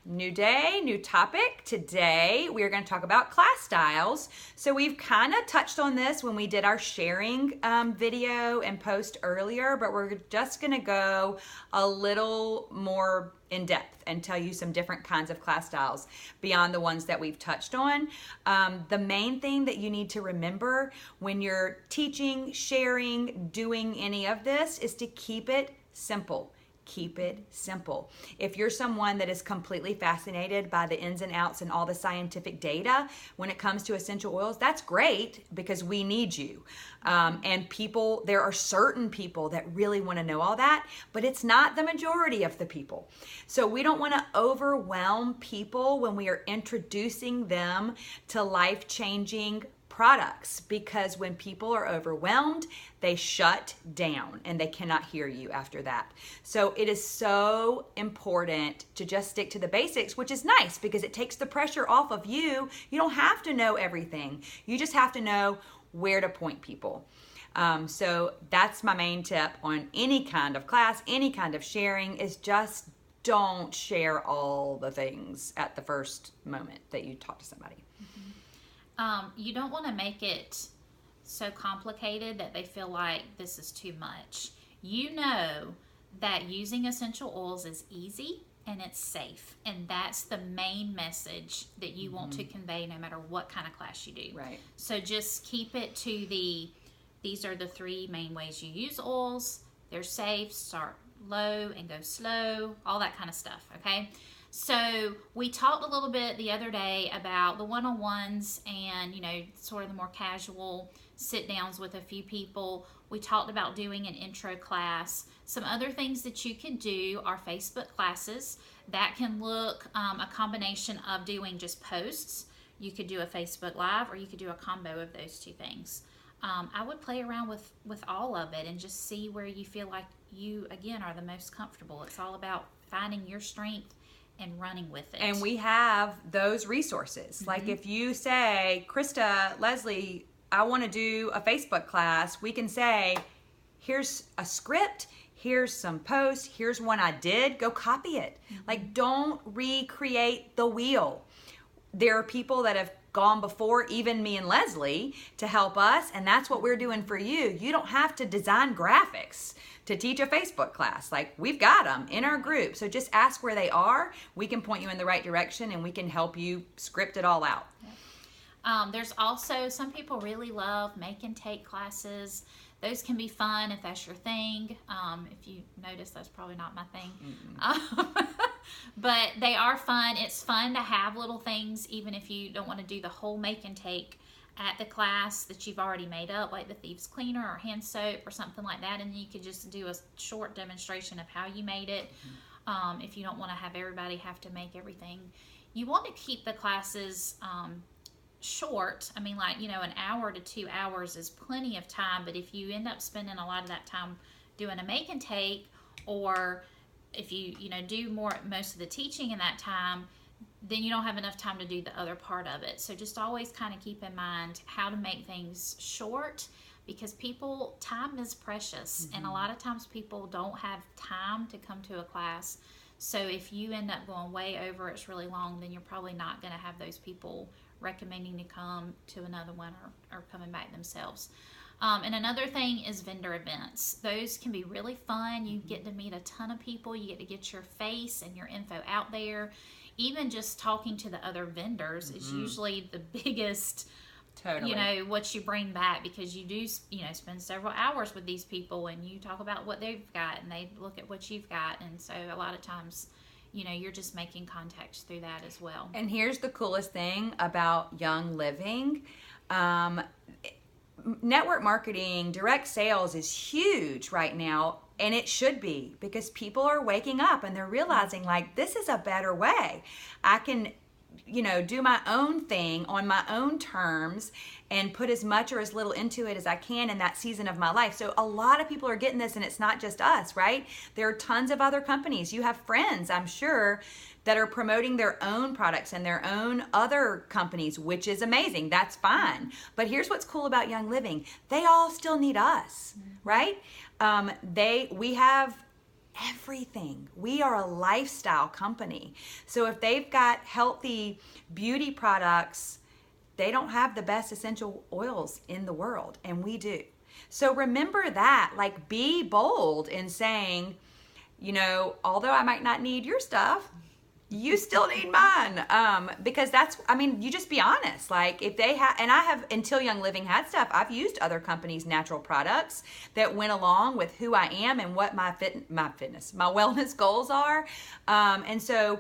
New day, new topic. Today we are going to talk about class styles. So we've kind of touched on this when we did our sharing video and post earlier, but we're just going to go a little more in depth and tell you some different kinds of class styles beyond the ones that we've touched on. The main thing that you need to remember when you're teaching, sharing, doing any of this is to keep it simple. Keep it simple. If you're someone that is completely fascinated by the ins and outs and all the scientific data when it comes to essential oils, that's great because we need you. And people, there are certain people that really want to know all that, but it's not the majority of the people. So we don't want to overwhelm people when we are introducing them to life-changing products, because when people are overwhelmed, they shut down and they cannot hear you after that. So it is so important to just stick to the basics, which is nice because it takes the pressure off of you. You don't have to know everything. You just have to know where to point people. So that's my main tip on any kind of class, any kind of sharing, is just don't share all the things at the first moment that you talk to somebody. You don't want to make it so complicated that they feel like this is too much. You know that using essential oils is easy and it's safe. And that's the main message that you want to convey no matter what kind of class you do. Right. So just keep it to these are the three main ways you use oils. They're safe, start low and go slow, all that kind of stuff, okay? So we talked a little bit the other day about the one-on-ones and, sort of the more casual sit-downs with a few people. We talked about doing an intro class. Some other things that you can do are Facebook classes. That can look a combination of doing just posts. You could do a Facebook Live, or you could do a combo of those two things. I would play around with all of it and just see where you feel like you, again, are the most comfortable. It's all about finding your strength and running with it. And we have those resources. Like if you say, Krista, Leslie, I want to do a Facebook class, we can say, here's a script, here's some posts, here's one I did, go copy it. Like, don't recreate the wheel. There are people that have gone before, even me and Leslie, to help us, and that's what we're doing for you. You don't have to design graphics to teach a Facebook class. Like, we've got them in our group. So just ask where they are. We can point you in the right direction and we can help you script it all out. There's also, some people really love make and take classes. Those can be fun if that's your thing. If you notice, that's probably not my thing. But they are fun. It's fun to have little things, even if you don't want to do the whole make and take at the class that you've already made up, like the Thieves Cleaner or hand soap or something like that, and you could just do a short demonstration of how you made it. If you don't want to have everybody have to make everything. You want to keep the classes short. I mean, like, an hour to 2 hours is plenty of time, but if you end up spending a lot of that time doing a make and take, or if you do most of the teaching in that time, then you don't have enough time to do the other part of it. So just always kind of keep in mind how to make things short, because time is precious, and a lot of times people don't have time to come to a class. So if you end up going way over, it's really long, then you're probably not going to have those people recommending to come to another one or coming back themselves. And another thing is vendor events. Those can be really fun. You get to meet a ton of people. You get to get your face and your info out there. Even just talking to the other vendors is usually the biggest, what you bring back, because you do, spend several hours with these people and you talk about what they've got and they look at what you've got. And so a lot of times, you're just making contacts through that as well. And here's the coolest thing about Young Living. Network marketing, direct sales is huge right now, and it should be, because people are waking up and they're realizing, like, this is a better way. I can, do my own thing on my own terms and put as much or as little into it as I can in that season of my life. So a lot of people are getting this, and it's not just us, right? There are tons of other companies. You have friends, I'm sure, that are promoting their own products and their own other companies, which is amazing. That's fine. But here's what's cool about Young Living. They all still need us, right? We have everything. We are a lifestyle company. So if they've got healthy beauty products, they don't have the best essential oils in the world, and we do. So remember that, like, be bold in saying, you know, although I might not need your stuff, you still need mine. Because that's, I mean, you just be honest. Like, if they have, and I have, until Young Living had stuff, I've used other companies' natural products that went along with who I am and what my wellness goals are. And so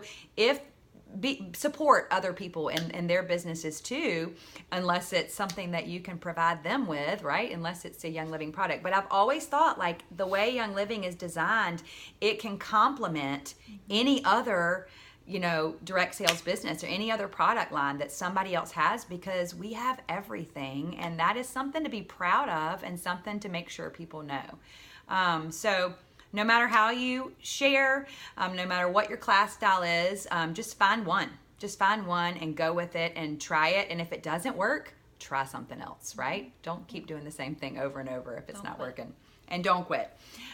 support other people and their businesses too, unless it's something that you can provide them with, right? Unless it's a Young Living product. But I've always thought, like, the way Young Living is designed, it can complement any other, you know, direct sales business or any other product line that somebody else has, because we have everything, and that is something to be proud of and something to make sure people know. So no matter how you share, no matter what your class style is, just find one. Just find one and go with it and try it. And if it doesn't work, try something else, right? Don't keep doing the same thing over and over if it's not working. And don't quit.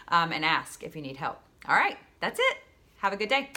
And ask if you need help. All right, that's it. Have a good day.